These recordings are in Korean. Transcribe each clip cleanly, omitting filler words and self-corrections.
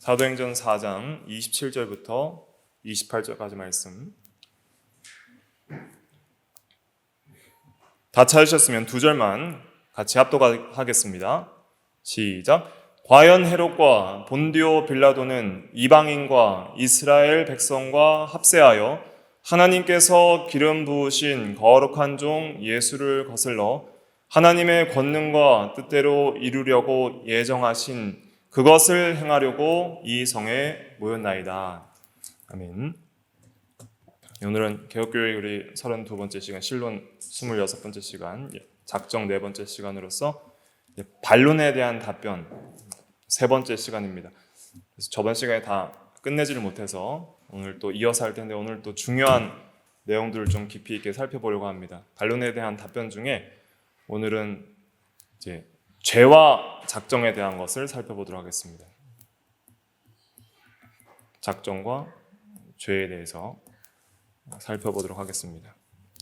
사도행전 4장 27절부터 28절까지 말씀. 다 찾으셨으면 두 절만 같이 합독하겠습니다. 시작. 과연 헤롯과 본디오 빌라도는 이방인과 이스라엘 백성과 합세하여 하나님께서 기름 부으신 거룩한 종 예수를 거슬러 하나님의 권능과 뜻대로 이루려고 예정하신 그것을 행하려고 이 성에 모였나이다. 아멘. 오늘은 개혁교회 우리 32번째 시간, 신론 26번째 시간, 작정 4번째 시간으로서 반론에 대한 답변 3번째 시간입니다. 그래서 저번 시간에 다 끝내지를 못해서 오늘 또 이어서 할 텐데, 오늘 또 중요한 내용들을 좀 깊이 있게 살펴보려고 합니다. 반론에 대한 답변 중에 오늘은 이제 죄와 작정에 대한 것을 살펴보도록 하겠습니다. 작정과 죄에 대해서 살펴보도록 하겠습니다.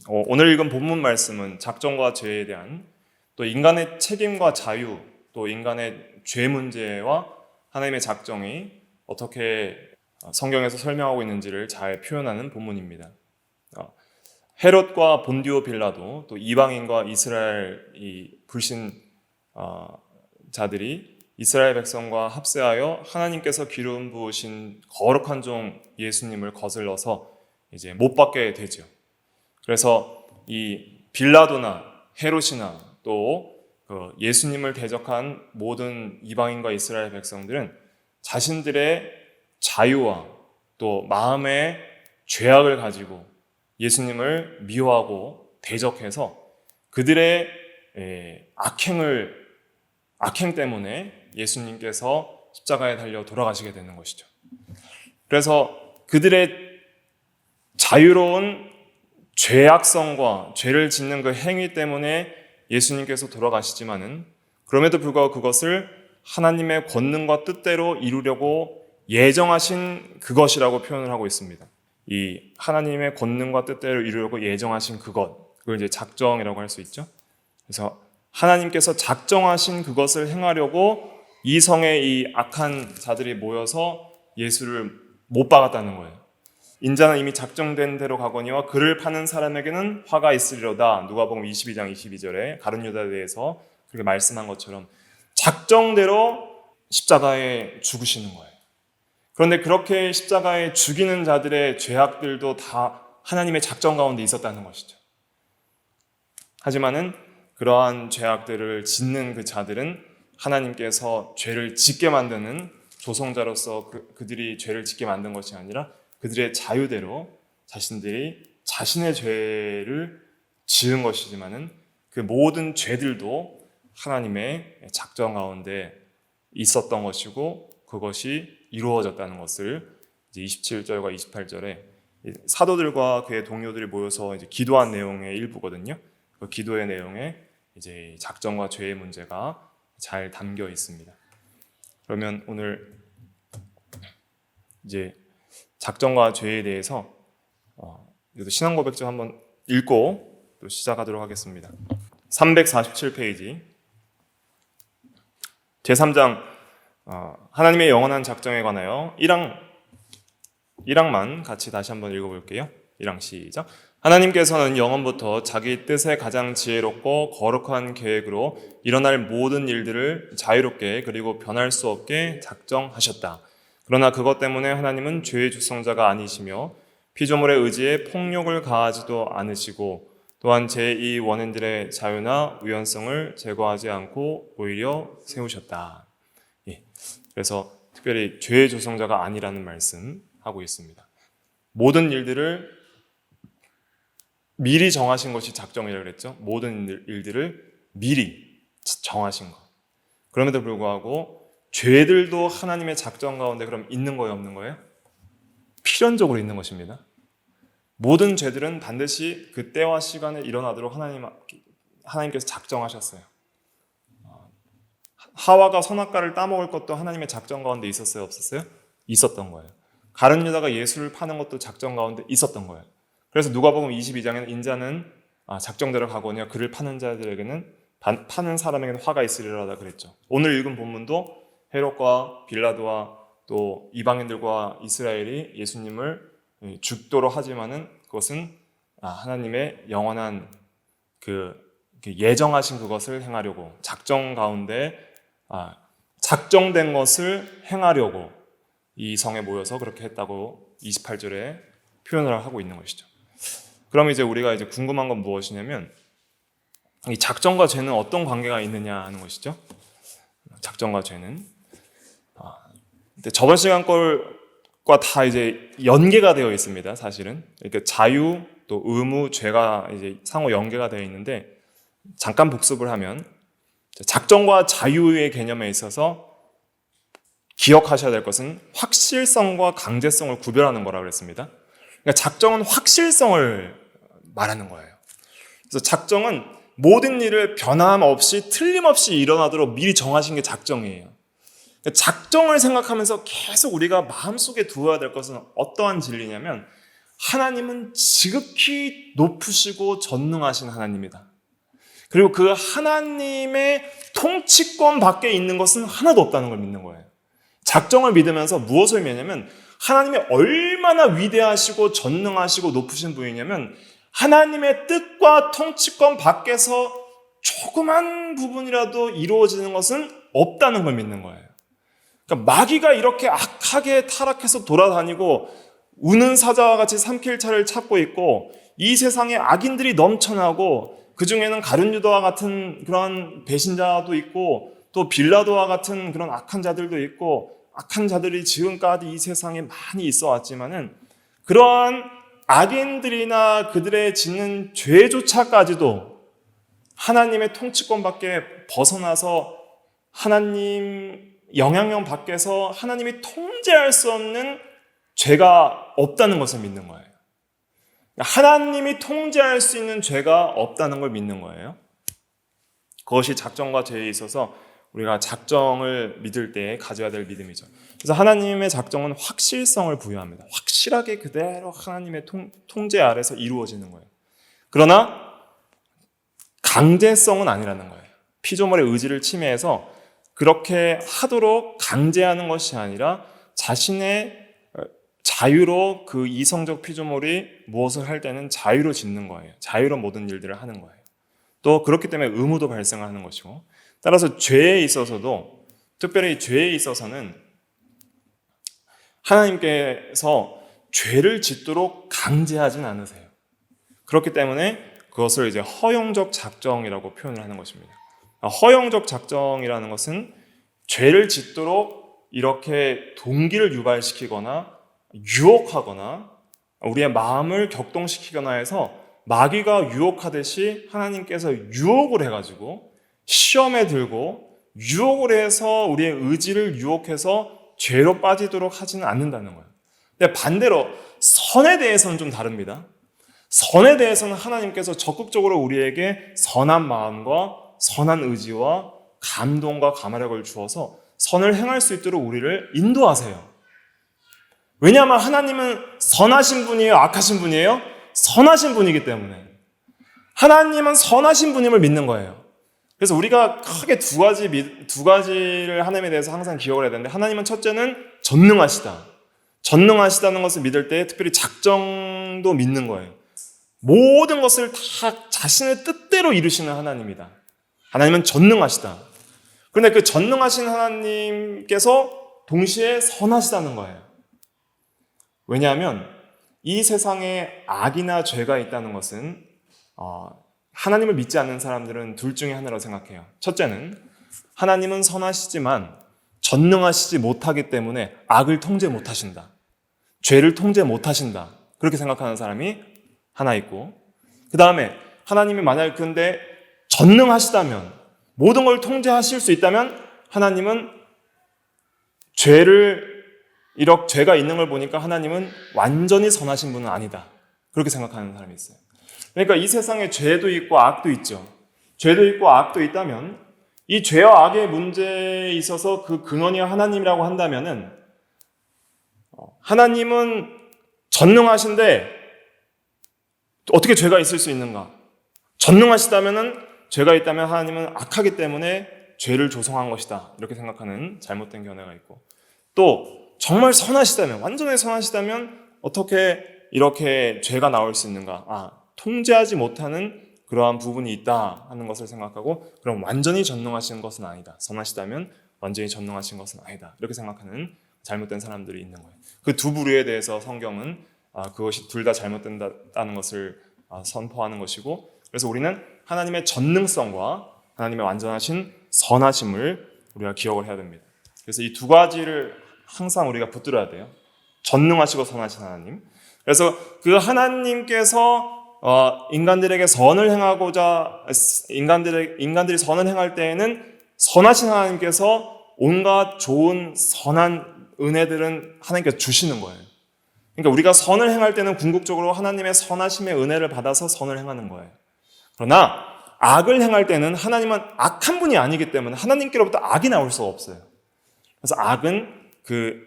오늘 읽은 본문 말씀은 작정과 죄에 대한, 또 인간의 책임과 자유, 또 인간의 죄 문제와 하나님의 작정이 어떻게 성경에서 설명하고 있는지를 잘 표현하는 본문입니다. 헤롯과 본디오 빌라도, 또 이방인과 이스라엘 이 불신 자들이 이스라엘 백성과 합세하여 하나님께서 기름 부으신 거룩한 종 예수님을 거슬러서 이제 못 받게 되죠. 그래서 이 빌라도나 헤롯이나 또 예수님을 대적한 모든 이방인과 이스라엘 백성들은 자신들의 자유와 또 마음의 죄악을 가지고 예수님을 미워하고 대적해서 그들의 악행 때문에 예수님께서 십자가에 달려 돌아가시게 되는 것이죠. 그래서 그들의 자유로운 죄악성과 죄를 짓는 그 행위 때문에 예수님께서 돌아가시지만은, 그럼에도 불구하고 그것을 하나님의 권능과 뜻대로 이루려고 예정하신 그것이라고 표현을 하고 있습니다. 이 하나님의 권능과 뜻대로 이루려고 예정하신 그걸 이제 작정이라고 할 수 있죠. 그래서 하나님께서 작정하신 그것을 행하려고 이 성에 이 악한 자들이 모여서 예수를 못 박았다는 거예요. 인자는 이미 작정된 대로 가거니와 그를 파는 사람에게는 화가 있으리로다. 누가복음 22장 22절에 가룟 유다에 대해서 그렇게 말씀한 것처럼 작정대로 십자가에 죽으시는 거예요. 그런데 그렇게 십자가에 죽이는 자들의 죄악들도 다 하나님의 작정 가운데 있었다는 것이죠. 하지만은 그러한 죄악들을 짓는 그 자들은 하나님께서 죄를 짓게 만드는 조성자로서 그들이 죄를 짓게 만든 것이 아니라 그들의 자유대로 자신들이 자신의 죄를 지은 것이지만은 그 모든 죄들도 하나님의 작정 가운데 있었던 것이고 그것이 이루어졌다는 것을 이제 27절과 28절에 사도들과 그의 동료들이 모여서 이제 기도한 내용의 일부거든요. 그 기도의 내용에 이제 작정과 죄의 문제가 잘 담겨 있습니다. 그러면 오늘 이제 작정과 죄에 대해서 신앙고백좀 한번 읽고 또 시작하도록 하겠습니다. 347페이지 제3장 하나님의 영원한 작정에 관하여 1항만 같이 다시 한번 읽어볼게요. 1항 시작. 하나님께서는 영원부터 자기 뜻에 가장 지혜롭고 거룩한 계획으로 일어날 모든 일들을 자유롭게 그리고 변할 수 없게 작정하셨다. 그러나 그것 때문에 하나님은 죄의 주성자가 아니시며 피조물의 의지에 폭력을 가하지도 않으시고 또한 제2 원인들의 자유나 우연성을 제거하지 않고 오히려 세우셨다. 그래서 특별히 죄의 주성자가 아니라는 말씀하고 있습니다. 모든 일들을 미리 정하신 것이 작정이라고 그랬죠. 모든 일들을 미리 정하신 것. 그럼에도 불구하고 죄들도 하나님의 작정 가운데 그럼 있는 거예요, 없는 거예요? 필연적으로 있는 것입니다. 모든 죄들은 반드시 그 때와 시간에 일어나도록 하나님께서 작정하셨어요. 하와가 선악과를 따먹을 것도 하나님의 작정 가운데 있었어요, 없었어요? 있었던 거예요. 가룟 유다가 예수를 파는 것도 작정 가운데 있었던 거예요. 그래서 누가복음 22장에는 인자는 작정대로 가거니와 그를 파는 자들에게는 파는 사람에게는 화가 있으리라다 그랬죠. 오늘 읽은 본문도 헤롯과 빌라도와 또 이방인들과 이스라엘이 예수님을 죽도록 하지만은 그것은 하나님의 영원한 그 예정하신 그것을 행하려고 작정 가운데 작정된 것을 행하려고 이 성에 모여서 그렇게 했다고 28절에 표현을 하고 있는 것이죠. 그럼 이제 우리가 이제 궁금한 건 무엇이냐면 이 작정과 죄는 어떤 관계가 있느냐 하는 것이죠. 작정과 죄는 근데 저번 시간 걸과 다 이제 연계가 되어 있습니다. 사실은 이렇게 자유 또 의무 죄가 이제 상호 연계가 되어 있는데 잠깐 복습을 하면 작정과 자유의 개념에 있어서 기억하셔야 될 것은 확실성과 강제성을 구별하는 거라고 그랬습니다. 그러니까 작정은 확실성을 말하는 거예요. 그래서 작정은 모든 일을 변함없이 틀림없이 일어나도록 미리 정하신 게 작정이에요. 그러니까 작정을 생각하면서 계속 우리가 마음속에 두어야 될 것은 어떠한 진리냐면 하나님은 지극히 높으시고 전능하신 하나님이다. 그리고 그 하나님의 통치권 밖에 있는 것은 하나도 없다는 걸 믿는 거예요. 작정을 믿으면서 무엇을 믿냐면 하나님이 얼마나 위대하시고 전능하시고 높으신 분이냐면 하나님의 뜻과 통치권 밖에서 조그만 부분이라도 이루어지는 것은 없다는 걸 믿는 거예요. 그러니까 마귀가 이렇게 악하게 타락해서 돌아다니고 우는 사자와 같이 삼킬 차를 찾고 있고 이 세상에 악인들이 넘쳐나고 그 중에는 가룟 유다와 같은 그런 배신자도 있고 또 빌라도와 같은 그런 악한 자들도 있고 악한 자들이 지금까지 이 세상에 많이 있어 왔지만은 그러한 악인들이나 그들의 짓는 죄조차까지도 하나님의 통치권 밖에 벗어나서 하나님 영향력 밖에서 하나님이 통제할 수 없는 죄가 없다는 것을 믿는 거예요. 하나님이 통제할 수 있는 죄가 없다는 걸 믿는 거예요. 그것이 작정과 죄에 있어서 우리가 작정을 믿을 때 가져야 될 믿음이죠. 그래서 하나님의 작정은 확실성을 부여합니다. 확실하게 그대로 하나님의 통제 아래서 이루어지는 거예요. 그러나 강제성은 아니라는 거예요. 피조물의 의지를 침해해서 그렇게 하도록 강제하는 것이 아니라 자신의 자유로 그 이성적 피조물이 무엇을 할 때는 자유로 짓는 거예요. 자유로 모든 일들을 하는 거예요. 또 그렇기 때문에 의무도 발생하는 것이고 따라서 죄에 있어서도 특별히 죄에 있어서는 하나님께서 죄를 짓도록 강제하진 않으세요. 그렇기 때문에 그것을 이제 허용적 작정이라고 표현을 하는 것입니다. 허용적 작정이라는 것은 죄를 짓도록 이렇게 동기를 유발시키거나 유혹하거나 우리의 마음을 격동시키거나 해서 마귀가 유혹하듯이 하나님께서 유혹을 해가지고 시험에 들고 유혹을 해서 우리의 의지를 유혹해서 죄로 빠지도록 하지는 않는다는 거예요. 근데 반대로 선에 대해서는 좀 다릅니다. 선에 대해서는 하나님께서 적극적으로 우리에게 선한 마음과 선한 의지와 감동과 감화력을 주어서 선을 행할 수 있도록 우리를 인도하세요. 왜냐하면 하나님은 선하신 분이에요? 악하신 분이에요? 선하신 분이기 때문에. 하나님은 선하신 분임을 믿는 거예요. 그래서 우리가 크게 두 가지를 하나님에 대해서 항상 기억을 해야 되는데 하나님은 첫째는 전능하시다. 전능하시다는 것을 믿을 때 특별히 작정도 믿는 거예요. 모든 것을 다 자신의 뜻대로 이루시는 하나님이다. 하나님은 전능하시다. 그런데 그 전능하신 하나님께서 동시에 선하시다는 거예요. 왜냐하면 이 세상에 악이나 죄가 있다는 것은 하나님을 믿지 않는 사람들은 둘 중에 하나라고 생각해요. 첫째는 하나님은 선하시지만 전능하시지 못하기 때문에 악을 통제 못하신다. 죄를 통제 못하신다. 그렇게 생각하는 사람이 하나 있고 그 다음에 하나님이 만약 근데 전능하시다면 모든 걸 통제하실 수 있다면 하나님은 죄가 있는 걸 보니까 하나님은 완전히 선하신 분은 아니다. 그렇게 생각하는 사람이 있어요. 그러니까 이 세상에 죄도 있고 악도 있죠. 죄도 있고 악도 있다면 이 죄와 악의 문제에 있어서 그 근원이 하나님이라고 한다면은 하나님은 전능하신데 어떻게 죄가 있을 수 있는가? 전능하시다면은 죄가 있다면 하나님은 악하기 때문에 죄를 조성한 것이다. 이렇게 생각하는 잘못된 견해가 있고 또 정말 선하시다면, 완전히 선하시다면 어떻게 이렇게 죄가 나올 수 있는가? 통제하지 못하는 그러한 부분이 있다 하는 것을 생각하고, 그럼 완전히 전능하신 것은 아니다. 선하시다면 완전히 전능하신 것은 아니다. 이렇게 생각하는 잘못된 사람들이 있는 거예요. 그 두 부류에 대해서 성경은 그것이 둘 다 잘못된다는 것을 선포하는 것이고, 그래서 우리는 하나님의 전능성과 하나님의 완전하신 선하심을 우리가 기억을 해야 됩니다. 그래서 이 두 가지를 항상 우리가 붙들어야 돼요. 전능하시고 선하신 하나님. 그래서 그 하나님께서 인간들에게 선을 행하고자 인간들이 선을 행할 때에는 선하신 하나님께서 온갖 좋은 선한 은혜들은 하나님께서 주시는 거예요. 그러니까 우리가 선을 행할 때는 궁극적으로 하나님의 선하심의 은혜를 받아서 선을 행하는 거예요. 그러나 악을 행할 때는 하나님은 악한 분이 아니기 때문에 하나님께로부터 악이 나올 수가 없어요. 그래서 악은 그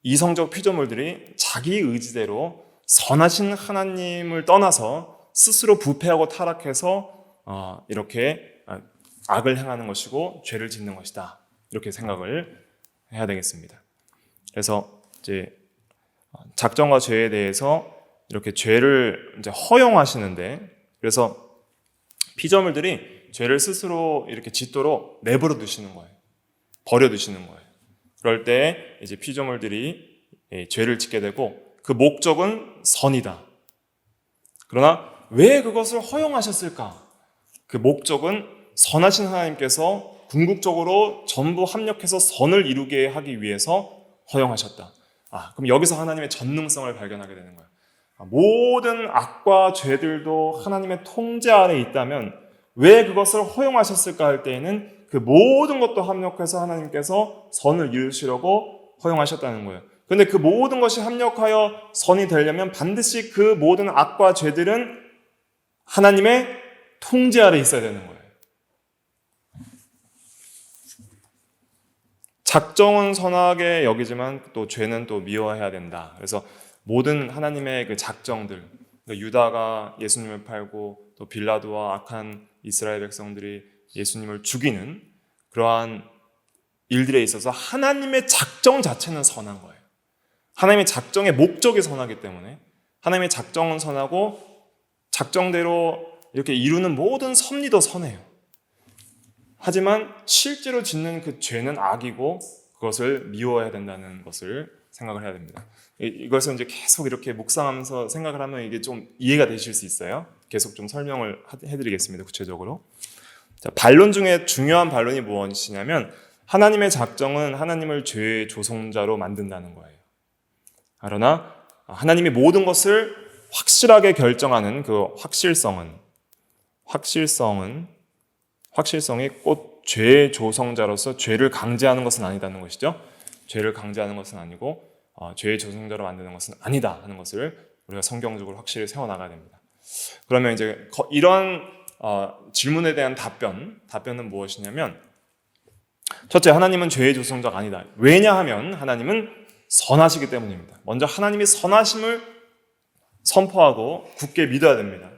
이성적 피조물들이 자기 의지대로 선하신 하나님을 떠나서 스스로 부패하고 타락해서 이렇게 악을 행하는 것이고 죄를 짓는 것이다. 이렇게 생각을 해야 되겠습니다. 그래서 이제 작정과 죄에 대해서 이렇게 죄를 이제 허용하시는데, 그래서 피조물들이 죄를 스스로 이렇게 짓도록 내버려 두시는 거예요. 버려 두시는 거예요. 그럴 때 이제 피조물들이 죄를 짓게 되고, 그 목적은 선이다. 그러나 왜 그것을 허용하셨을까? 그 목적은 선하신 하나님께서 궁극적으로 전부 합력해서 선을 이루게 하기 위해서 허용하셨다. 그럼 여기서 하나님의 전능성을 발견하게 되는 거예요. 모든 악과 죄들도 하나님의 통제 아래 있다면 왜 그것을 허용하셨을까 할 때에는 그 모든 것도 합력해서 하나님께서 선을 이루시려고 허용하셨다는 거예요. 그런데 그 모든 것이 합력하여 선이 되려면 반드시 그 모든 악과 죄들은 하나님의 통제 아래 있어야 되는 거예요. 작정은 선하게 여기지만 또 죄는 또 미워해야 된다. 그래서 모든 하나님의 그 작정들, 그러니까 유다가 예수님을 팔고 또 빌라도와 악한 이스라엘 백성들이 예수님을 죽이는 그러한 일들에 있어서 하나님의 작정 자체는 선한 거예요. 하나님의 작정의 목적이 선하기 때문에 하나님의 작정은 선하고 작정대로 이렇게 이루는 모든 섭리도 선해요. 하지만 실제로 짓는 그 죄는 악이고 그것을 미워해야 된다는 것을 생각을 해야 됩니다. 이것을 이제 계속 이렇게 묵상하면서 생각을 하면 이게 좀 이해가 되실 수 있어요. 계속 좀 설명을 해드리겠습니다. 구체적으로. 자, 반론 중에 중요한 반론이 무엇이냐면 하나님의 작정은 하나님을 죄의 조성자로 만든다는 거예요. 그러나 하나님이 모든 것을 확실하게 결정하는 그 확실성이 꼭 죄의 조성자로서 죄를 강제하는 것은 아니다는 것이죠. 죄를 강제하는 것은 아니고 죄의 조성자로 만드는 것은 아니다 하는 것을 우리가 성경적으로 확실히 세워나가야 됩니다. 그러면 이제 이런 질문에 대한 답변은 무엇이냐면, 첫째, 하나님은 죄의 조성자가 아니다. 왜냐하면 하나님은 선하시기 때문입니다. 먼저 하나님이 선하심을 선포하고 굳게 믿어야 됩니다.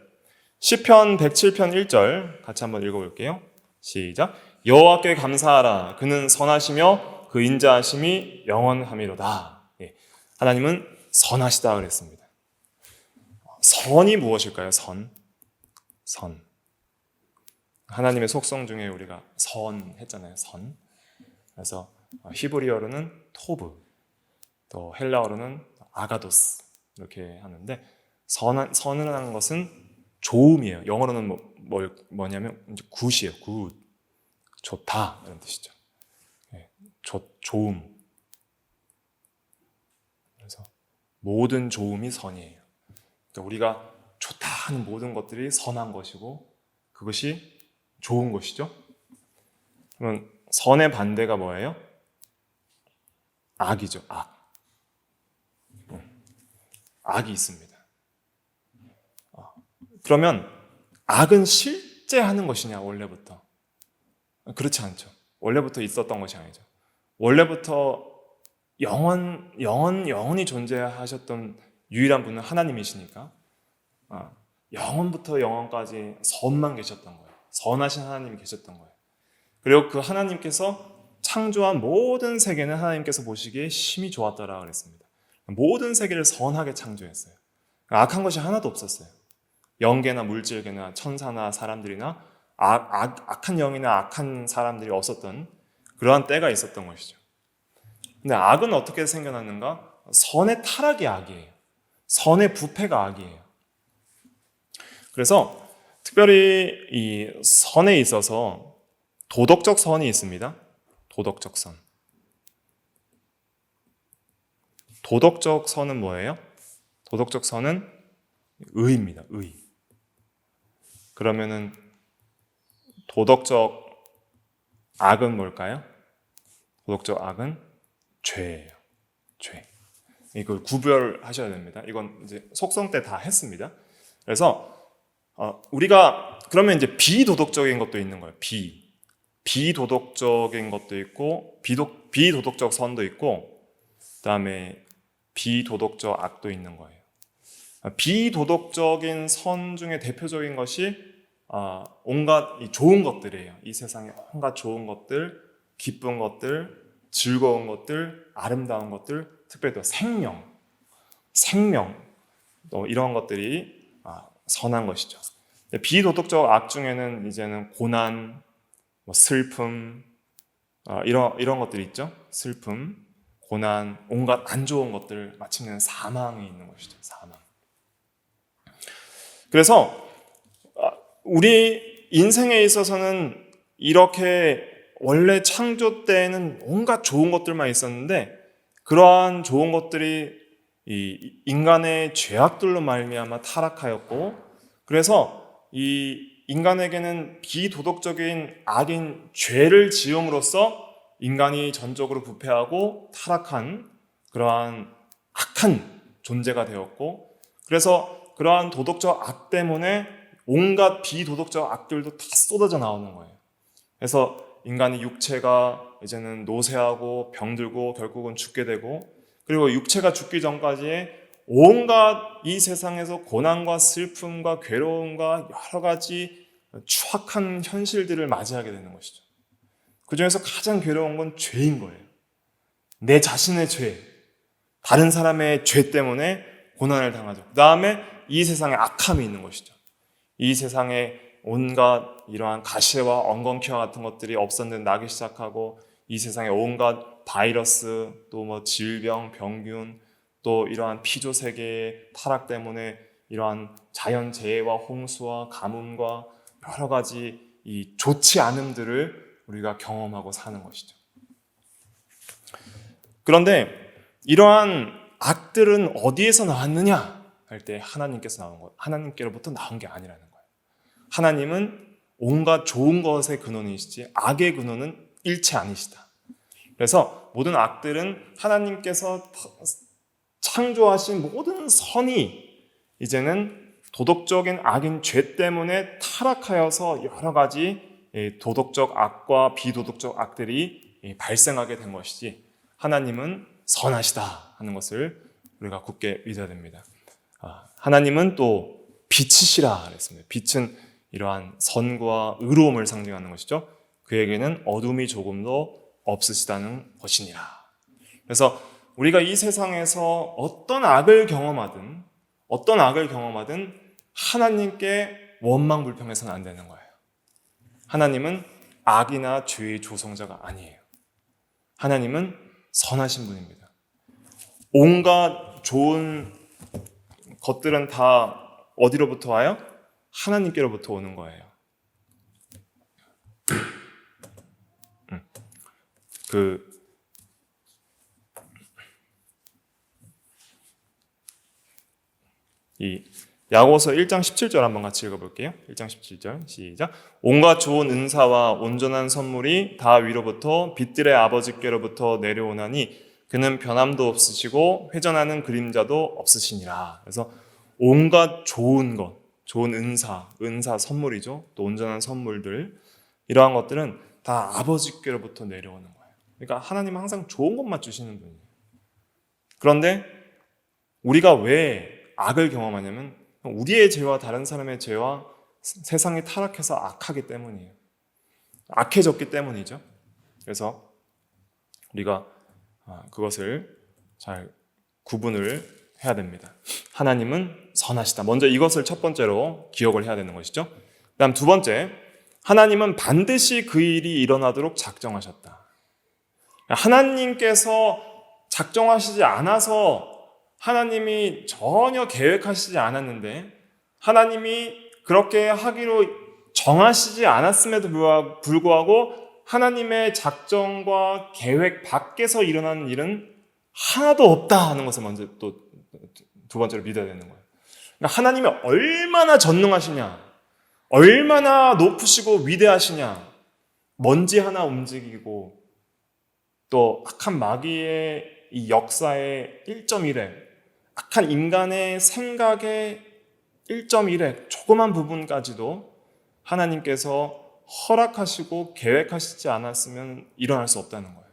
시편 107편 1절 같이 한번 읽어볼게요. 시작. 여호와께 감사하라. 그는 선하시며 그 인자하심이 영원함이로다. 하나님은 선하시다 그랬습니다. 선이 무엇일까요? 선. 하나님의 속성 중에 우리가 선 했잖아요. 선. 그래서 히브리어로는 토브, 또 헬라어로는 아가도스 이렇게 하는데, 선이라는 것은 좋음이에요. 영어로는 뭐냐면 굿이에요. 굿. 좋다 이런 뜻이죠. 좋음. 그래서 모든 좋음이 선이에요. 그러니까 우리가 좋다 하는 모든 것들이 선한 것이고 그것이 좋은 것이죠. 그러면 선의 반대가 뭐예요? 악이죠. 악이 있습니다. 그러면 악은 실제 하는 것이냐? 원래부터? 그렇지 않죠. 원래부터 있었던 것이 아니죠. 원래부터 영원히 존재하셨던 유일한 분은 하나님이시니까 영원부터 영원까지 선만 계셨던 거예요. 선하신 하나님이 계셨던 거예요. 그리고 그 하나님께서 창조한 모든 세계는 하나님께서 보시기에 심히 좋았더라 그랬습니다. 모든 세계를 선하게 창조했어요. 악한 것이 하나도 없었어요. 영계나 물질계나 천사나 사람들이나 악한 영이나 악한 사람들이 없었던 그러한 때가 있었던 것이죠. 근데 악은 어떻게 생겨났는가? 선의 타락이 악이에요. 선의 부패가 악이에요. 그래서 특별히 이 선에 있어서 도덕적 선이 있습니다. 도덕적 선. 도덕적 선은 뭐예요? 도덕적 선은 의입니다. 의. 그러면은 도덕적 악은 뭘까요? 도덕적 악은 죄예요. 죄. 이걸 구별하셔야 됩니다. 이건 이제 속성 때 다 했습니다. 그래서 우리가 그러면 이제 비도덕적인 것도 있는 거예요. 비도덕적인 것도 있고 비도덕적 선도 있고 그다음에 비도덕적 악도 있는 거예요. 비도덕적인 선 중에 대표적인 것이 온갖 좋은 것들이에요. 이 세상에 온갖 좋은 것들, 기쁜 것들, 즐거운 것들, 아름다운 것들, 특별히 또 생명 또 이런 것들이 선한 것이죠. 비도덕적 악 중에는 이제는 고난, 슬픔 이런 것들이 있죠. 슬픔, 고난, 온갖 안 좋은 것들, 마침내는 사망이 있는 것이죠. 사망. 그래서 우리 인생에 있어서는 이렇게 원래 창조 때에는 온갖 좋은 것들만 있었는데 그러한 좋은 것들이 이 인간의 죄악들로 말미암아 타락하였고 그래서 이 인간에게는 비도덕적인 악인 죄를 지음으로써 인간이 전적으로 부패하고 타락한 그러한 악한 존재가 되었고 그래서 그러한 도덕적 악 때문에 온갖 비도덕적 악들도 다 쏟아져 나오는 거예요. 그래서 인간의 육체가 이제는 노쇠하고 병들고 결국은 죽게 되고 그리고 육체가 죽기 전까지의 온갖 이 세상에서 고난과 슬픔과 괴로움과 여러 가지 추악한 현실들을 맞이하게 되는 것이죠. 그 중에서 가장 괴로운 건 죄인 거예요. 내 자신의 죄, 다른 사람의 죄 때문에 고난을 당하죠. 그 다음에 이 세상에 악함이 있는 것이죠. 이 세상에 온갖 이러한 가시와 엉겅퀴와 같은 것들이 없었는데 나기 시작하고 이 세상에 온갖 바이러스 또 질병, 병균 또 이러한 피조 세계의 타락 때문에 이러한 자연재해와 홍수와 가뭄과 여러 가지 이 좋지 않음들을 우리가 경험하고 사는 것이죠. 그런데 이러한 악들은 어디에서 나왔느냐 할 때 하나님께서 나온 것, 하나님께로부터 나온 게 아니라는 거예요. 하나님은 온갖 좋은 것의 근원이시지 악의 근원은 일체 아니시다. 그래서 모든 악들은 하나님께서 창조하신 모든 선이 이제는 도덕적인 악인 죄 때문에 타락하여서 여러 가지 도덕적 악과 비도덕적 악들이 발생하게 된 것이지 하나님은 선하시다 하는 것을 우리가 굳게 믿어야 됩니다. 하나님은 또 빛이시라 그랬습니다. 빛은 이러한 선과 의로움을 상징하는 것이죠. 그에게는 어둠이 조금도 없으시다는 것이니라. 그래서 우리가 이 세상에서 어떤 악을 경험하든 하나님께 원망불평해서는 안 되는 거예요. 하나님은 악이나 죄의 조성자가 아니에요. 하나님은 선하신 분입니다. 온갖 좋은 것들은 다 어디로부터 와요? 하나님께로부터 오는 거예요. 이 야고보서 1장 17절 한번 같이 읽어볼게요. 1장 17절 시작. 온갖 좋은 은사와 온전한 선물이 다 위로부터 빛들의 아버지께로부터 내려오나니 그는 변함도 없으시고 회전하는 그림자도 없으시니라. 그래서 온갖 좋은 것, 좋은 은사 선물이죠. 또 온전한 선물들 이러한 것들은 다 아버지께로부터 내려오는 거예요. 그러니까 하나님은 항상 좋은 것만 주시는 분이에요. 그런데 우리가 왜 악을 경험하냐면 우리의 죄와 다른 사람의 죄와 세상이 타락해서 악하기 때문이에요. 악해졌기 때문이죠. 그래서 우리가 그것을 잘 구분을 해야 됩니다. 하나님은 선하시다. 먼저 이것을 첫 번째로 기억을 해야 되는 것이죠. 그다음 두 번째, 하나님은 반드시 그 일이 일어나도록 작정하셨다. 하나님께서 작정하시지 않아서 하나님이 전혀 계획하시지 않았는데 하나님이 그렇게 하기로 정하시지 않았음에도 불구하고 하나님의 작정과 계획 밖에서 일어나는 일은 하나도 없다 하는 것을 먼저 또 두 번째로 믿어야 되는 거예요. 그러니까 하나님이 얼마나 전능하시냐, 얼마나 높으시고 위대하시냐, 먼지 하나 움직이고 또 악한 마귀의 이 역사의 1.1회, 악한 인간의 생각의 1.1회 조그만 부분까지도 하나님께서 허락하시고 계획하시지 않았으면 일어날 수 없다는 거예요.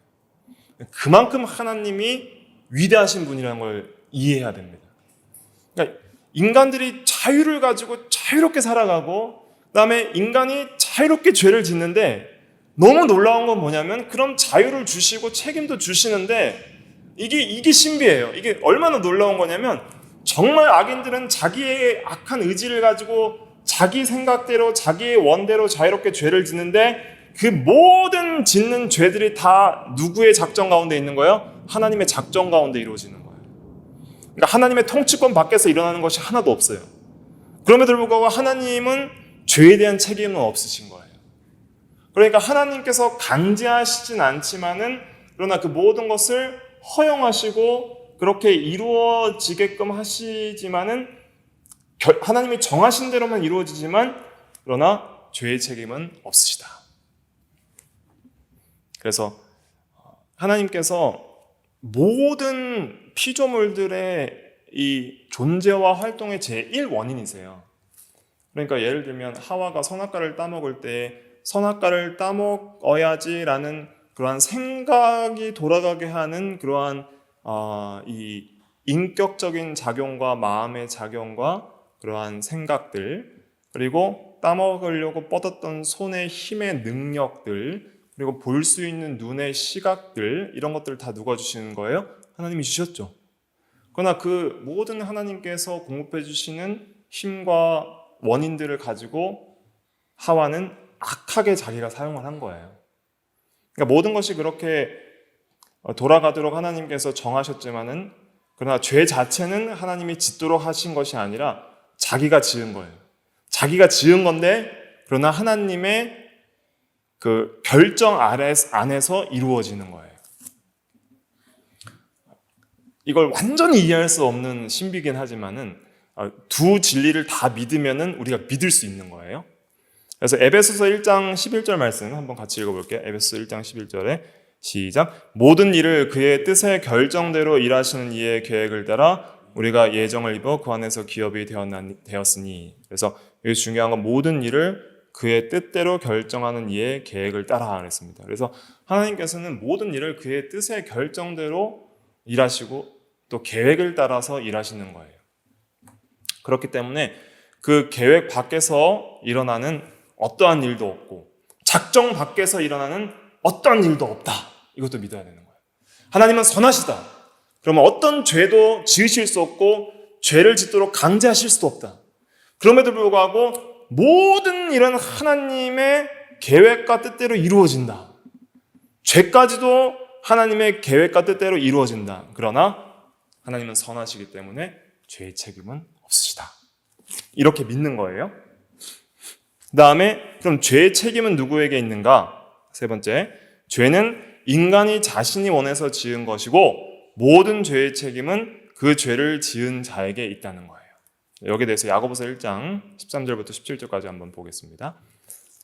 그만큼 하나님이 위대하신 분이라는 걸 이해해야 됩니다. 그러니까 인간들이 자유를 가지고 자유롭게 살아가고 그다음에 인간이 자유롭게 죄를 짓는데 너무 놀라운 건 뭐냐면 그럼 자유를 주시고 책임도 주시는데 이게 신비해요. 이게 얼마나 놀라운 거냐면 정말 악인들은 자기의 악한 의지를 가지고 자기 생각대로 자기의 원대로 자유롭게 죄를 짓는데 그 모든 짓는 죄들이 다 누구의 작정 가운데 있는 거예요? 하나님의 작정 가운데 이루어지는 거예요. 그러니까 하나님의 통치권 밖에서 일어나는 것이 하나도 없어요. 그럼에도 불구하고 하나님은 죄에 대한 책임은 없으신 거예요. 그러니까 하나님께서 강제하시진 않지만은 그러나 그 모든 것을 허용하시고 그렇게 이루어지게끔 하시지만은 하나님이 정하신 대로만 이루어지지만 그러나 죄의 책임은 없으시다. 그래서 하나님께서 모든 피조물들의 이 존재와 활동의 제1원인이세요. 그러니까 예를 들면 하와가 선악과를 따먹을 때 선악과를 따먹어야지라는 그러한 생각이 돌아가게 하는 그러한 이 인격적인 작용과 마음의 작용과 그러한 생각들, 그리고 따먹으려고 뻗었던 손의 힘의 능력들, 그리고 볼 수 있는 눈의 시각들, 이런 것들을 다 누가 주시는 거예요? 하나님이 주셨죠. 그러나 그 모든 하나님께서 공급해 주시는 힘과 원인들을 가지고 하와는 악하게 자기가 사용을 한 거예요. 그러니까 모든 것이 그렇게 돌아가도록 하나님께서 정하셨지만은 그러나 죄 자체는 하나님이 짓도록 하신 것이 아니라 자기가 지은 거예요. 자기가 지은 건데 그러나 하나님의 그 결정 안에서 이루어지는 거예요. 이걸 완전히 이해할 수 없는 신비긴 하지만은 두 진리를 다 믿으면은 우리가 믿을 수 있는 거예요. 그래서 에베소서 1장 11절 말씀 한번 같이 읽어볼게요. 에베소서 1장 11절에 시작. 모든 일을 그의 뜻의 결정대로 일하시는 이의 계획을 따라 우리가 예정을 입어 그 안에서 기업이 되었으니. 그래서 여기 중요한 건 모든 일을 그의 뜻대로 결정하는 이의 계획을 따라 그랬습니다. 그래서 하나님께서는 모든 일을 그의 뜻의 결정대로 일하시고 또 계획을 따라서 일하시는 거예요. 그렇기 때문에 그 계획 밖에서 일어나는 어떠한 일도 없고 작정 밖에서 일어나는 어떠한 일도 없다. 이것도 믿어야 되는 거예요. 하나님은 선하시다. 그러면 어떤 죄도 지으실 수 없고 죄를 짓도록 강제하실 수도 없다. 그럼에도 불구하고 모든 일은 하나님의 계획과 뜻대로 이루어진다. 죄까지도 하나님의 계획과 뜻대로 이루어진다. 그러나 하나님은 선하시기 때문에 죄의 책임은 없으시다. 이렇게 믿는 거예요. 그 다음에 그럼 죄의 책임은 누구에게 있는가? 세 번째, 죄는 인간이 자신이 원해서 지은 것이고 모든 죄의 책임은 그 죄를 지은 자에게 있다는 거예요. 여기에 대해서 야고보서 1장 13절부터 17절까지 한번 보겠습니다.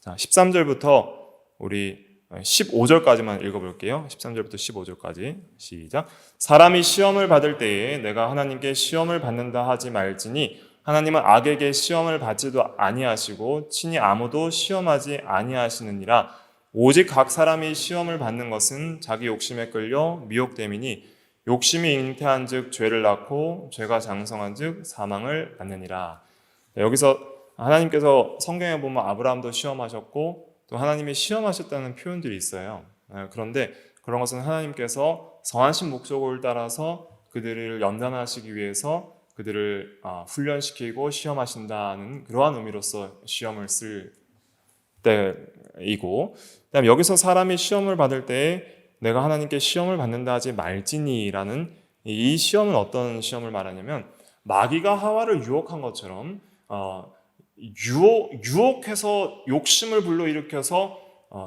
자, 13절부터 우리 15절까지만 읽어볼게요. 13절부터 15절까지 시작. 사람이 시험을 받을 때에 내가 하나님께 시험을 받는다 하지 말지니 하나님은 악에게 시험을 받지도 아니하시고 친히 아무도 시험하지 아니하시느니라. 오직 각 사람이 시험을 받는 것은 자기 욕심에 끌려 미혹됨이니 욕심이 잉태한 즉 죄를 낳고 죄가 장성한 즉 사망을 낳느니라. 여기서 하나님께서 성경에 보면 아브라함도 시험하셨고 또 하나님이 시험하셨다는 표현들이 있어요. 그런데 그런 것은 하나님께서 선하신 목적을 따라서 그들을 연단하시기 위해서 그들을 훈련시키고 시험하신다는 그러한 의미로서 시험을 쓸 때이고, 그다음에 여기서 사람이 시험을 받을 때에 내가 하나님께 시험을 받는다 하지 말지니라는 이 시험은 어떤 시험을 말하냐면, 마귀가 하와를 유혹한 것처럼 유혹해서 욕심을 불러일으켜서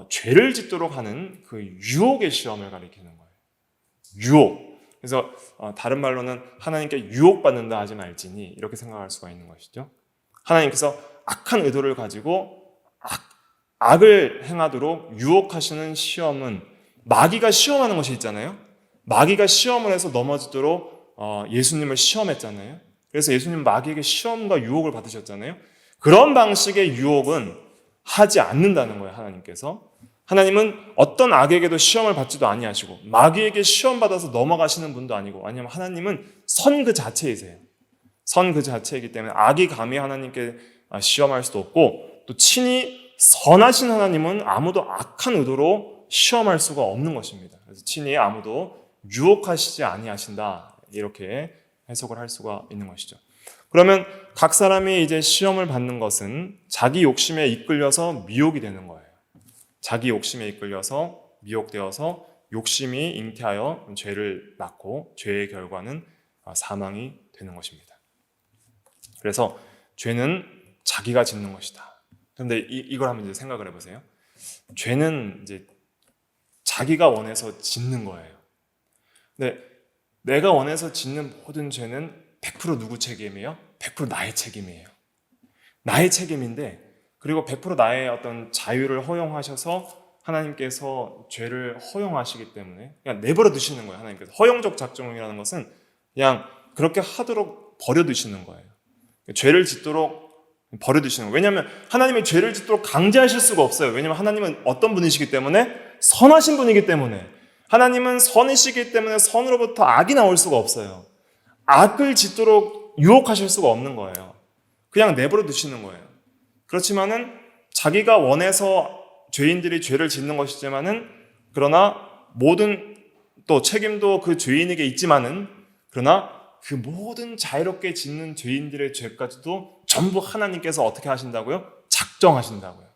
죄를 짓도록 하는 그 유혹의 시험을 가리키는 거예요. 유혹. 그래서 다른 말로는 하나님께 유혹받는다 하지 말지니 이렇게 생각할 수가 있는 것이죠. 하나님께서 악한 의도를 가지고 악을 행하도록 유혹하시는 시험은, 마귀가 시험하는 것이 있잖아요. 마귀가 시험을 해서 넘어지도록 예수님을 시험했잖아요. 그래서 예수님 마귀에게 시험과 유혹을 받으셨잖아요. 그런 방식의 유혹은 하지 않는다는 거예요. 하나님은 어떤 악에게도 시험을 받지도 아니하시고 마귀에게 시험 받아서 넘어가시는 분도 아니고, 왜냐하면 하나님은 선 그 자체이세요. 선 그 자체이기 때문에 악이 감히 하나님께 시험할 수도 없고, 또 친히 선하신 하나님은 아무도 악한 의도로 시험할 수가 없는 것입니다. 그래서 친히 아무도 유혹하시지 아니하신다, 이렇게 해석을 할 수가 있는 것이죠. 그러면 각 사람이 이제 시험을 받는 것은 자기 욕심에 이끌려서 미혹이 되는 거예요. 자기 욕심에 이끌려서 미혹되어서 욕심이 잉태하여 죄를 낳고, 죄의 결과는 사망이 되는 것입니다. 그래서 죄는 자기가 짓는 것이다. 그런데 이걸 한번 이제 생각을 해보세요. 죄는 이제 자기가 원해서 짓는 거예요. 근데 내가 원해서 짓는 모든 죄는 100% 누구 책임이에요? 100% 나의 책임이에요. 나의 책임인데, 그리고 100% 나의 어떤 자유를 허용하셔서 하나님께서 죄를 허용하시기 때문에 그냥 내버려 두시는 거예요. 하나님께서 허용적 작정이라는 것은 그냥 그렇게 하도록 버려두시는 거예요. 죄를 짓도록 버려두시는 거예요. 왜냐하면 하나님이 죄를 짓도록 강제하실 수가 없어요. 왜냐하면 하나님은 어떤 분이시기 때문에? 선하신 분이기 때문에. 하나님은 선이시기 때문에 선으로부터 악이 나올 수가 없어요. 악을 짓도록 유혹하실 수가 없는 거예요. 그냥 내버려 두시는 거예요. 그렇지만은 자기가 원해서 죄인들이 죄를 짓는 것이지만은, 그러나 모든 또 책임도 그 죄인에게 있지만은, 그러나 그 모든 자유롭게 짓는 죄인들의 죄까지도 전부 하나님께서 어떻게 하신다고요? 작정하신다고요.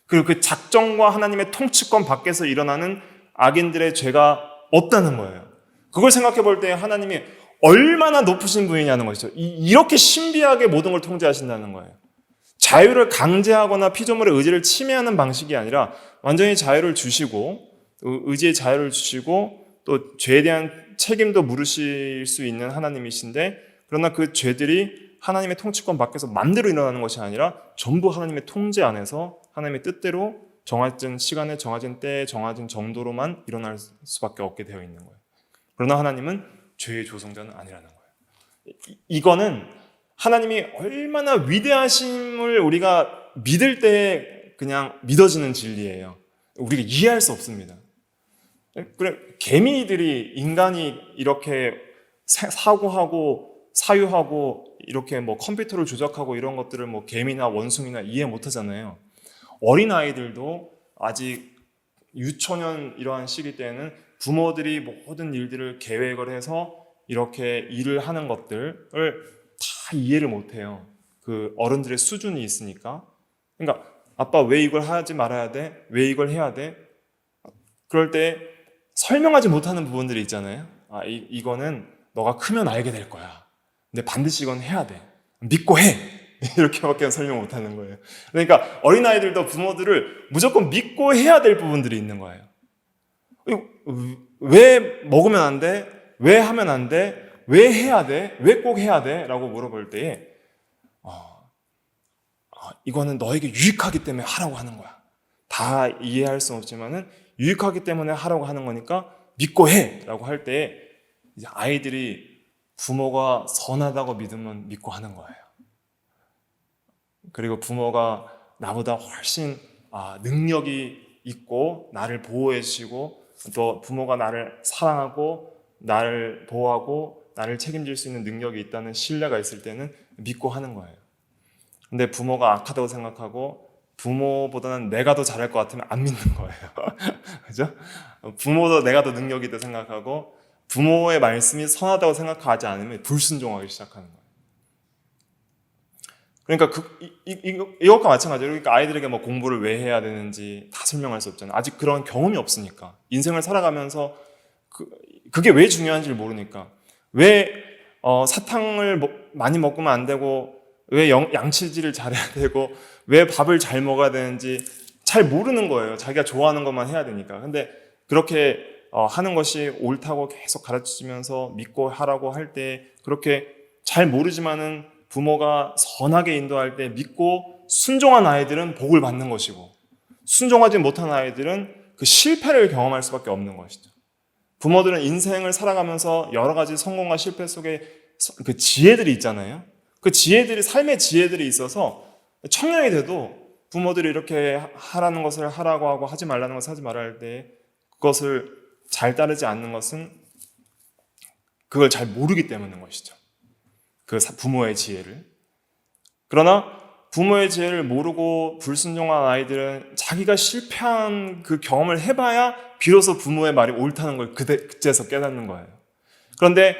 그리고 그 작정과 하나님의 통치권 밖에서 일어나는 악인들의 죄가 없다는 거예요. 그걸 생각해 볼 때 하나님이 얼마나 높으신 분이냐는 것이죠. 이렇게 신비하게 모든 걸 통제하신다는 거예요. 자유를 강제하거나 피조물의 의지를 침해하는 방식이 아니라 완전히 자유를 주시고, 의지의 자유를 주시고, 또 죄에 대한 책임도 물으실 수 있는 하나님이신데, 그러나 그 죄들이 하나님의 통치권 밖에서 맘대로 일어나는 것이 아니라 전부 하나님의 통제 안에서 하나님의 뜻대로 정해진 시간에, 정해진 때에, 정해진 정도로만 일어날 수밖에 없게 되어 있는 거예요. 그러나 하나님은 죄의 조성자는 아니라는 거예요. 이거는 하나님이 얼마나 위대하심을 우리가 믿을 때 그냥 믿어지는 진리예요. 우리가 이해할 수 없습니다. 그래, 개미들이 인간이 이렇게 사고하고 사유하고 이렇게 뭐 컴퓨터를 조작하고 이런 것들을 뭐 개미나 원숭이나 이해 못 하잖아요. 어린아이들도 아직 유초년 이러한 시기 때에는 부모들이 모든 일들을 계획을 해서 이렇게 일을 하는 것들을 다 이해를 못 해요. 그 어른들의 수준이 있으니까. 그러니까 아빠 왜 이걸 하지 말아야 돼? 왜 이걸 해야 돼? 그럴 때 설명하지 못하는 부분들이 있잖아요. 이거는 너가 크면 알게 될 거야. 근데 반드시 이건 해야 돼. 믿고 해. 이렇게밖에 설명 못하는 거예요. 그러니까 어린아이들도 부모들을 무조건 믿고 해야 될 부분들이 있는 거예요. 왜 먹으면 안 돼? 왜 하면 안 돼? 왜 해야 돼? 왜 꼭 해야 돼? 라고 물어볼 때에 이거는 너에게 유익하기 때문에 하라고 하는 거야. 다 이해할 수 없지만은 유익하기 때문에 하라고 하는 거니까 믿고 해! 라고 할 때에 이제 아이들이 부모가 선하다고 믿으면 믿고 하는 거예요. 그리고 부모가 나보다 훨씬 능력이 있고 나를 보호해 주시고 또 부모가 나를 사랑하고 나를 보호하고 나를 책임질 수 있는 능력이 있다는 신뢰가 있을 때는 믿고 하는 거예요. 근데 부모가 악하다고 생각하고 부모보다는 내가 더 잘할 것 같으면 안 믿는 거예요. 그죠? 부모도 내가 더 능력이 있다 생각하고 부모의 말씀이 선하다고 생각하지 않으면 불순종하기 시작하는 거예요. 그러니까 이것과 마찬가지로 그러니까 아이들에게 뭐 공부를 왜 해야 되는지 다 설명할 수 없잖아요. 아직 그런 경험이 없으니까. 인생을 살아가면서 그게 왜 중요한지를 모르니까. 왜 사탕을 많이 먹으면 안 되고 왜 양치질을 잘해야 되고 왜 밥을 잘 먹어야 되는지 잘 모르는 거예요. 자기가 좋아하는 것만 해야 되니까. 근데 그렇게 하는 것이 옳다고 계속 가르치면서 믿고 하라고 할 때 그렇게 잘 모르지만은 부모가 선하게 인도할 때 믿고 순종한 아이들은 복을 받는 것이고 순종하지 못한 아이들은 그 실패를 경험할 수밖에 없는 것이죠. 부모들은 인생을 살아가면서 여러 가지 성공과 실패 속에 그 지혜들이 있잖아요. 그 지혜들이 삶의 지혜들이 있어서 청년이 돼도 부모들이 이렇게 하라는 것을 하라고 하고 하지 말라는 것을 하지 말아야 할 때 그것을 잘 따르지 않는 것은 그걸 잘 모르기 때문인 것이죠. 그 부모의 지혜를. 그러나 부모의 지혜를 모르고 불순종한 아이들은 자기가 실패한 그 경험을 해봐야 비로소 부모의 말이 옳다는 걸 그때서 깨닫는 거예요. 그런데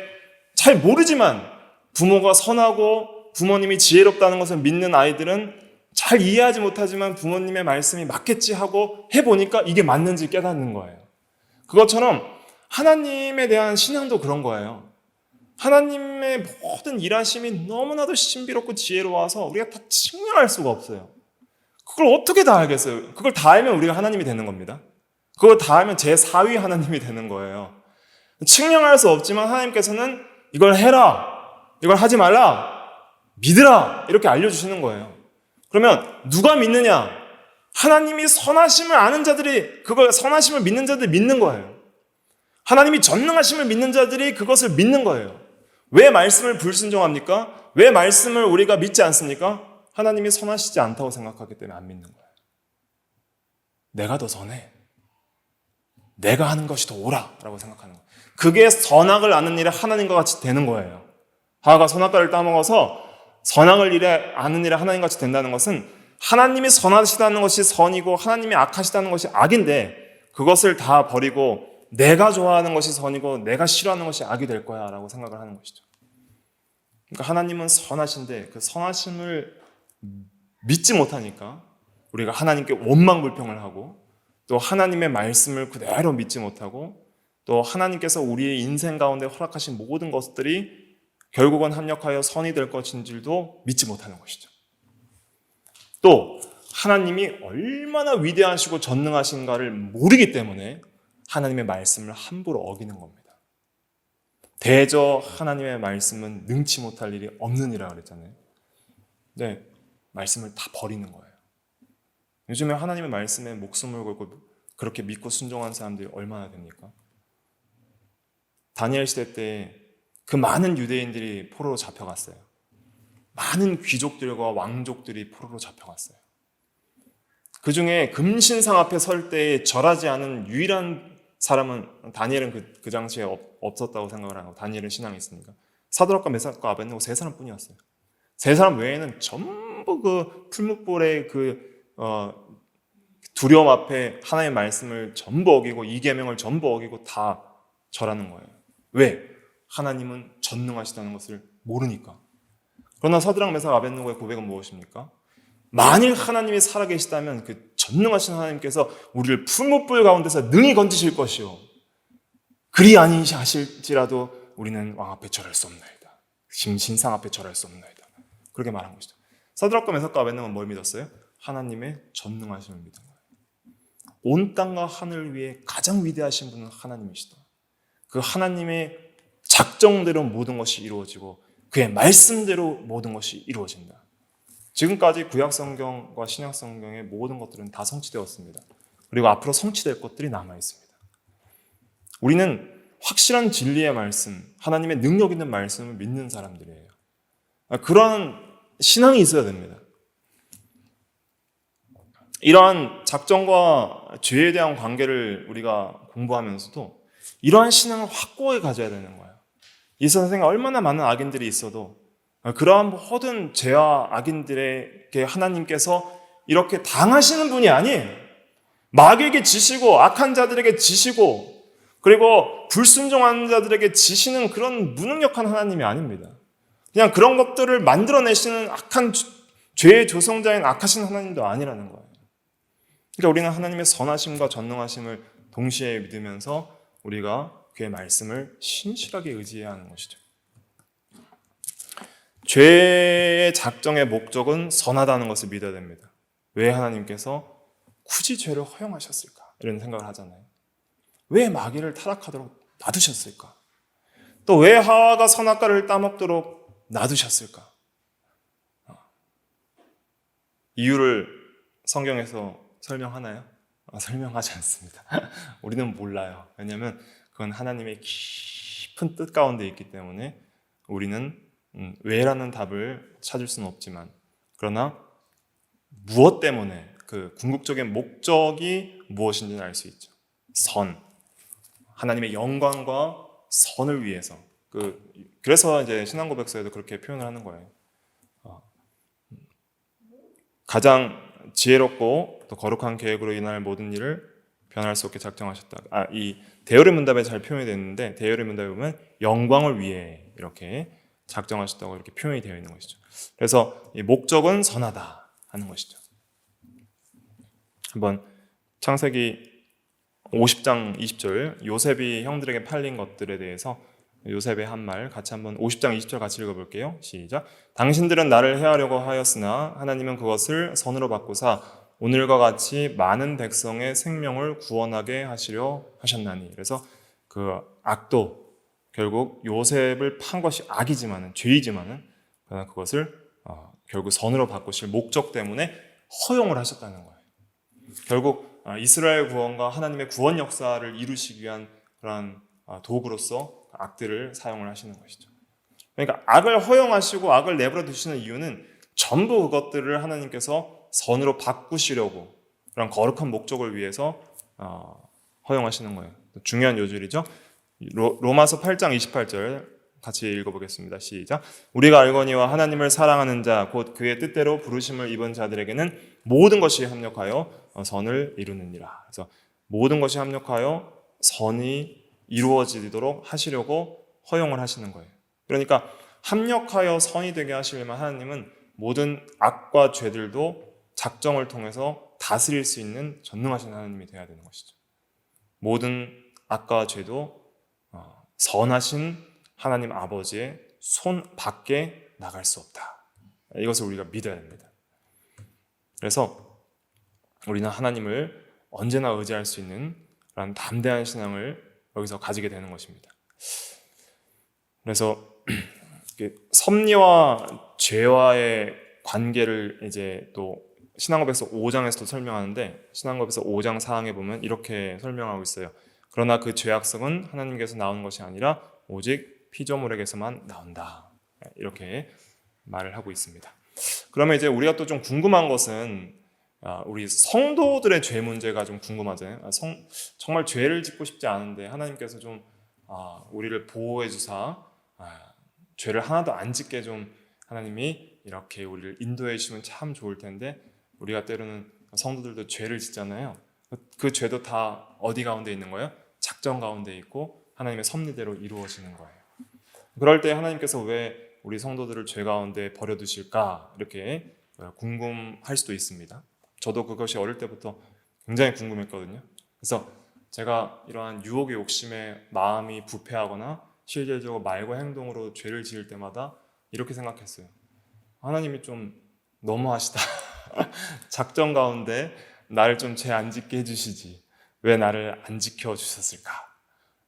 잘 모르지만 부모가 선하고 부모님이 지혜롭다는 것을 믿는 아이들은 잘 이해하지 못하지만 부모님의 말씀이 맞겠지 하고 해보니까 이게 맞는지 깨닫는 거예요. 그것처럼 하나님에 대한 신앙도 그런 거예요. 하나님의 모든 일하심이 너무나도 신비롭고 지혜로워서 우리가 다 측량할 수가 없어요. 그걸 어떻게 다 알겠어요? 그걸 다 알면 우리가 하나님이 되는 겁니다. 그걸 다 알면 제4위 하나님이 되는 거예요. 측량할 수 없지만 하나님께서는 이걸 해라, 이걸 하지 말라, 믿으라 이렇게 알려주시는 거예요. 그러면 누가 믿느냐? 하나님이 선하심을 아는 자들이 그걸 선하심을 믿는 자들이 믿는 거예요. 하나님이 전능하심을 믿는 자들이 그것을 믿는 거예요. 왜 말씀을 불순종합니까? 왜 말씀을 우리가 믿지 않습니까? 하나님이 선하시지 않다고 생각하기 때문에 안 믿는 거예요. 내가 더 선해. 내가 하는 것이 더 옳아라고 생각하는 거예요. 그게 선악을 아는 일에 하나님과 같이 되는 거예요. 하와가 선악과를 따먹어서 선악을 아는 일에 하나님과 같이 된다는 것은 하나님이 선하시다는 것이 선이고 하나님이 악하시다는 것이 악인데 그것을 다 버리고 내가 좋아하는 것이 선이고 내가 싫어하는 것이 악이 될 거야 라고 생각을 하는 것이죠. 그러니까 하나님은 선하신데 그 선하심을 믿지 못하니까 우리가 하나님께 원망불평을 하고 또 하나님의 말씀을 그대로 믿지 못하고 또 하나님께서 우리의 인생 가운데 허락하신 모든 것들이 결국은 합력하여 선이 될 것인 줄도 믿지 못하는 것이죠. 또 하나님이 얼마나 위대하시고 전능하신가를 모르기 때문에 하나님의 말씀을 함부로 어기는 겁니다. 대저 하나님의 말씀은 능치 못할 일이 없는 이라 그랬잖아요. 네, 말씀을 다 버리는 거예요. 요즘에 하나님의 말씀에 목숨을 걸고 그렇게 믿고 순종한 사람들이 얼마나 됩니까? 다니엘 시대 때 그 많은 유대인들이 포로로 잡혀갔어요. 많은 귀족들과 왕족들이 포로로 잡혀갔어요. 그 중에 금신상 앞에 설 때에 절하지 않은 유일한 사람은 다니엘은 그 당시에 없었다고 생각을 하고 다니엘은 신앙이 있으니까 사드락과 메삭과 아벳네고 세 사람뿐이었어요. 세 사람 외에는 전부 그 풀무불의 두려움 앞에 하나님의 말씀을 전부 어기고 이 계명을 전부 어기고 다 절하는 거예요. 왜? 하나님은 전능하시다는 것을 모르니까. 그러나 사드락 메삭 아벳네고의 고백은 무엇입니까? 만일 하나님이 살아계시다면 그 전능하신 하나님께서 우리를 풀무불 가운데서 능히 건지실 것이요 그리 아니하실지라도 우리는 왕 앞에 절할 수 없나이다. 신상 앞에 절할 수 없나이다. 그렇게 말한 것이죠. 사드락과 메삭과 아벳네고는 뭘 믿었어요? 하나님의 전능하심을 믿은 거예요. 온 땅과 하늘 위에 가장 위대하신 분은 하나님이시다. 그 하나님의 작정대로 모든 것이 이루어지고 그의 말씀대로 모든 것이 이루어진다. 지금까지 구약성경과 신약성경의 모든 것들은 다 성취되었습니다. 그리고 앞으로 성취될 것들이 남아있습니다. 우리는 확실한 진리의 말씀, 하나님의 능력 있는 말씀을 믿는 사람들이에요. 그러한 신앙이 있어야 됩니다. 이러한 작정과 죄에 대한 관계를 우리가 공부하면서도 이러한 신앙을 확고하게 가져야 되는 거예요. 이 세상에 얼마나 많은 악인들이 있어도 그러한 모든 죄와 악인들에게 하나님께서 이렇게 당하시는 분이 아니에요. 마귀에게 지시고 악한 자들에게 지시고 그리고 불순종하는 자들에게 지시는 그런 무능력한 하나님이 아닙니다. 그냥 그런 것들을 만들어내시는 악한 죄의 조성자인 악하신 하나님도 아니라는 거예요. 그러니까 우리는 하나님의 선하심과 전능하심을 동시에 믿으면서 우리가 그의 말씀을 신실하게 의지해야 하는 것이죠. 죄의 작정의 목적은 선하다는 것을 믿어야 됩니다. 왜 하나님께서 굳이 죄를 허용하셨을까? 이런 생각을 하잖아요. 왜 마귀를 타락하도록 놔두셨을까? 또 왜 하와가 선악과를 따먹도록 놔두셨을까? 이유를 성경에서 설명하나요? 설명하지 않습니다. 우리는 몰라요. 왜냐하면 그건 하나님의 깊은 뜻 가운데 있기 때문에 우리는 왜라는 답을 찾을 수는 없지만, 그러나 무엇 때문에 그 궁극적인 목적이 무엇인지는 알 수 있죠. 선, 하나님의 영광과 선을 위해서. 그래서 이제 신앙고백서에도 그렇게 표현을 하는 거예요. 가장 지혜롭고 또 거룩한 계획으로 인할 모든 일을 변할 수 없게 작정하셨다. 이 대열의 문답에 잘 표현이 됐는데, 대열의 문답에 보면 영광을 위해 이렇게 작정하셨다고 이렇게 표현이 되어 있는 것이죠. 그래서 이 목적은 선하다 하는 것이죠. 한번 창세기 50장 20절, 요셉이 형들에게 팔린 것들에 대해서 요셉의 한 말 같이 한번 50장 20절 같이 읽어볼게요. 시작. 당신들은 나를 해하려고 하였으나 하나님은 그것을 선으로 바꾸사 오늘과 같이 많은 백성의 생명을 구원하게 하시려 하셨나니. 그래서 그 악도 결국 요셉을 판 것이 악이지만은, 죄이지만은, 그러나 그것을 결국 선으로 바꾸실 목적 때문에 허용을 하셨다는 거예요. 결국 이스라엘 구원과 하나님의 구원 역사를 이루시기 위한 그러한 도구로서 악들을 사용을 하시는 것이죠. 그러니까 악을 허용하시고 악을 내버려 두시는 이유는 전부 그것들을 하나님께서 선으로 바꾸시려고, 그런 거룩한 목적을 위해서 허용하시는 거예요. 중요한 요절이죠. 로마서 8장 28절 같이 읽어보겠습니다. 시작. 우리가 알거니와 하나님을 사랑하는 자 곧 그의 뜻대로 부르심을 입은 자들에게는 모든 것이 합력하여 선을 이루느니라. 그래서 모든 것이 합력하여 선이 이루어지도록 하시려고 허용을 하시는 거예요. 그러니까 합력하여 선이 되게 하시려면 하나님은 모든 악과 죄들도 작정을 통해서 다스릴 수 있는 전능하신 하나님이 되어야 되는 것이죠. 모든 악과 죄도 선하신 하나님 아버지의 손 밖에 나갈 수 없다. 이것을 우리가 믿어야 됩니다. 그래서 우리는 하나님을 언제나 의지할 수 있는 그런 담대한 신앙을 여기서 가지게 되는 것입니다. 그래서 섭리와 죄와의 관계를 이제 또 신앙고백서 5장에서도 설명하는데, 신앙고백서 5장 4항에 보면 이렇게 설명하고 있어요. 그러나 그 죄악성은 하나님께서 나오는 것이 아니라 오직 피조물에게서만 나온다. 이렇게 말을 하고 있습니다. 그러면 이제 우리가 또 좀 궁금한 것은 우리 성도들의 죄 문제가 좀 궁금하잖아요. 정말 죄를 짓고 싶지 않은데 하나님께서 좀 우리를 보호해 주사 죄를 하나도 안 짓게 좀 하나님이 이렇게 우리를 인도해 주시면 참 좋을 텐데, 우리가 때로는 성도들도 죄를 짓잖아요. 그 죄도 다 어디 가운데 있는 거예요? 작정 가운데 있고 하나님의 섭리대로 이루어지는 거예요. 그럴 때 하나님께서 왜 우리 성도들을 죄 가운데 버려두실까? 이렇게 궁금할 수도 있습니다. 저도 그것이 어릴 때부터 굉장히 궁금했거든요. 그래서 제가 이러한 유혹의 욕심에 마음이 부패하거나 실질적으로 말과 행동으로 죄를 지을 때마다 이렇게 생각했어요. 하나님이 좀 너무하시다. 작정 가운데 나를 좀 죄 안 짓게 해주시지. 왜 나를 안 지켜주셨을까?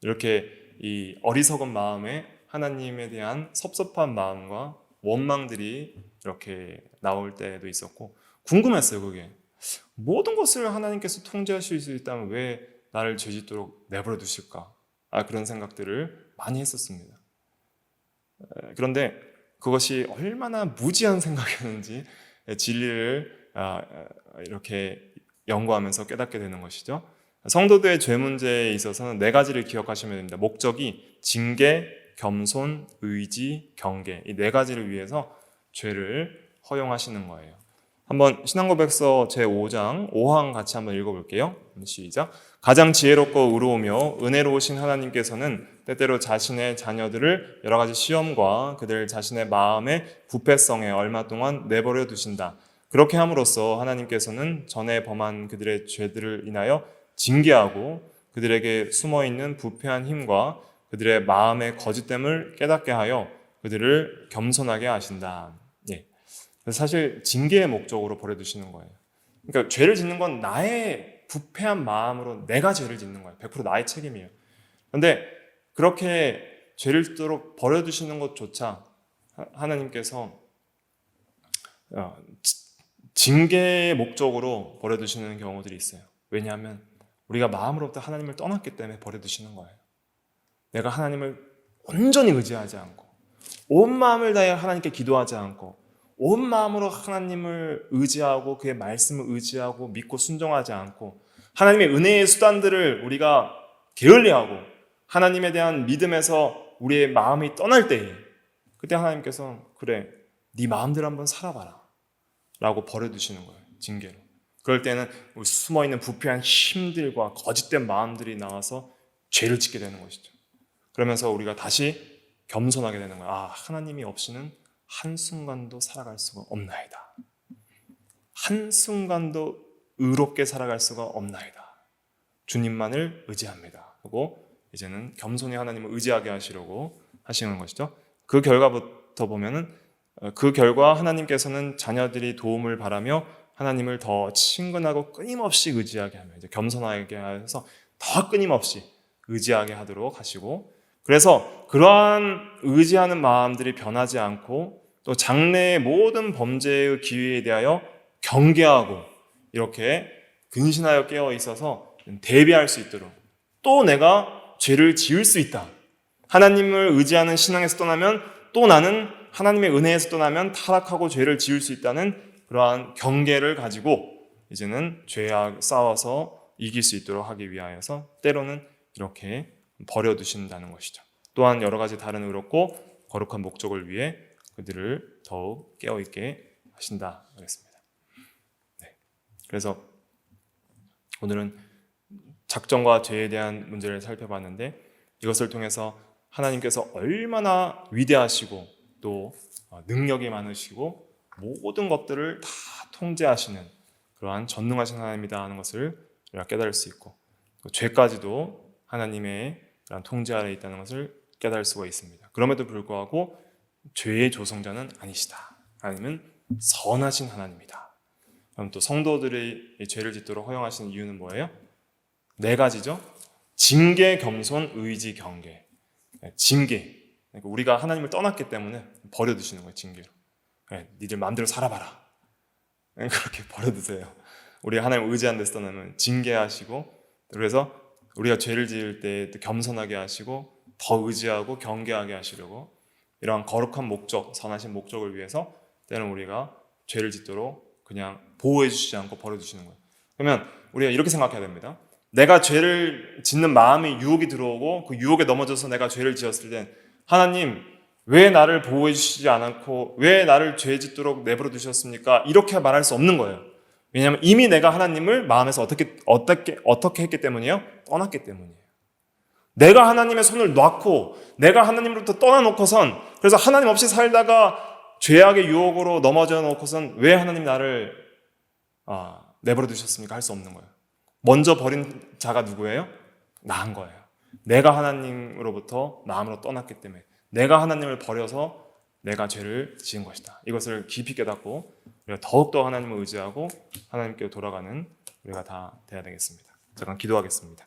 이렇게 이 어리석은 마음에 하나님에 대한 섭섭한 마음과 원망들이 이렇게 나올 때도 있었고, 궁금했어요. 그게 모든 것을 하나님께서 통제하실 수 있다면 왜 나를 죄짓도록 내버려 두실까? 그런 생각들을 많이 했었습니다. 그런데 그것이 얼마나 무지한 생각이었는지 진리를 이렇게 연구하면서 깨닫게 되는 것이죠. 성도들의 죄 문제에 있어서는 네 가지를 기억하시면 됩니다. 목적이 징계, 겸손, 의지, 경계, 이 네 가지를 위해서 죄를 허용하시는 거예요. 한번 신앙고백서 제5장 5항 같이 한번 읽어볼게요. 시작. 가장 지혜롭고 의로우며 은혜로우신 하나님께서는 때때로 자신의 자녀들을 여러 가지 시험과 그들 자신의 마음의 부패성에 얼마 동안 내버려 두신다. 그렇게 함으로써 하나님께서는 전에 범한 그들의 죄들을 인하여 징계하고 그들에게 숨어있는 부패한 힘과 그들의 마음의 거짓됨을 깨닫게 하여 그들을 겸손하게 하신다. 예. 사실 징계의 목적으로 버려두시는 거예요. 그러니까 죄를 짓는 건 나의 부패한 마음으로 내가 죄를 짓는 거예요. 100% 나의 책임이에요. 그런데 그렇게 죄를 짓도록 버려두시는 것조차 하나님께서 징계의 목적으로 버려두시는 경우들이 있어요. 왜냐하면 우리가 마음으로부터 하나님을 떠났기 때문에 버려두시는 거예요. 내가 하나님을 온전히 의지하지 않고 온 마음을 다해 하나님께 기도하지 않고 온 마음으로 하나님을 의지하고 그의 말씀을 의지하고 믿고 순종하지 않고 하나님의 은혜의 수단들을 우리가 게을리하고 하나님에 대한 믿음에서 우리의 마음이 떠날 때에 그때 하나님께서 그래 네 마음대로 한번 살아봐라 라고 버려두시는 거예요. 징계로. 그럴 때는 우리 숨어있는 부패한 힘들과 거짓된 마음들이 나와서 죄를 짓게 되는 것이죠. 그러면서 우리가 다시 겸손하게 되는 거예요. 아, 하나님이 없이는 한순간도 살아갈 수가 없나이다. 한순간도 의롭게 살아갈 수가 없나이다. 주님만을 의지합니다. 하고 이제는 겸손히 하나님을 의지하게 하시려고 하시는 것이죠. 그 결과부터 보면은 그 결과 하나님께서는 자녀들이 도움을 바라며 하나님을 더 친근하고 끊임없이 의지하게 하며 이제 겸손하게 해서 더 끊임없이 의지하게 하도록 하시고 그래서 그러한 의지하는 마음들이 변하지 않고 또 장래의 모든 범죄의 기회에 대하여 경계하고 이렇게 근신하여 깨어 있어서 대비할 수 있도록 또 내가 죄를 지을 수 있다. 하나님을 의지하는 신앙에서 떠나면 또 나는 하나님의 은혜에서 떠나면 타락하고 죄를 지을 수 있다는 그러한 경계를 가지고 이제는 죄와 싸워서 이길 수 있도록 하기 위하여서 때로는 이렇게 버려두신다는 것이죠. 또한 여러 가지 다른 의롭고 거룩한 목적을 위해 그들을 더욱 깨어있게 하신다 그랬습니다. 네. 그래서 오늘은 작정과 죄에 대한 문제를 살펴봤는데 이것을 통해서 하나님께서 얼마나 위대하시고 또 능력이 많으시고 모든 것들을 다 통제하시는 그러한 전능하신 하나님이다 하는 것을 우리가 깨달을 수 있고 또 죄까지도 하나님의 통제 아래에 있다는 것을 깨달을 수가 있습니다. 그럼에도 불구하고 죄의 조성자는 아니시다. 하나님은 선하신 하나님이다. 그럼 또 성도들이 죄를 짓도록 허용하시는 이유는 뭐예요? 네 가지죠. 징계, 겸손, 의지, 경계. 징계. 그러니까 우리가 하나님을 떠났기 때문에 버려두시는 거예요. 징계로. 니들 마음대로 살아봐라. 그렇게 버려두세요. 우리가 하나님을 의지하는 데서 떠나면 징계하시고 그래서 우리가 죄를 지을 때 겸손하게 하시고 더 의지하고 경계하게 하시려고 이러한 거룩한 목적, 선하신 목적을 위해서 때는 우리가 죄를 짓도록 그냥 보호해 주시지 않고 버려두시는 거예요. 그러면 우리가 이렇게 생각해야 됩니다. 내가 죄를 짓는 마음이 유혹이 들어오고 그 유혹에 넘어져서 내가 죄를 지었을 때 하나님 왜 나를 보호해 주시지 않고 왜 나를 죄 짓도록 내버려 두셨습니까? 이렇게 말할 수 없는 거예요. 왜냐하면 이미 내가 하나님을 마음에서 어떻게 했기 때문이에요? 떠났기 때문이에요. 내가 하나님의 손을 놨고 내가 하나님으로부터 떠나놓고선 그래서 하나님 없이 살다가 죄악의 유혹으로 넘어져 놓고선 왜 하나님 나를 내버려 두셨습니까? 할 수 없는 거예요. 먼저 버린 자가 누구예요? 나인 거예요. 내가 하나님으로부터 마음으로 떠났기 때문에 내가 하나님을 버려서 내가 죄를 지은 것이다. 이것을 깊이 깨닫고 우리가 더욱더 하나님을 의지하고 하나님께 돌아가는 우리가 다 돼야 되겠습니다. 잠깐 기도하겠습니다.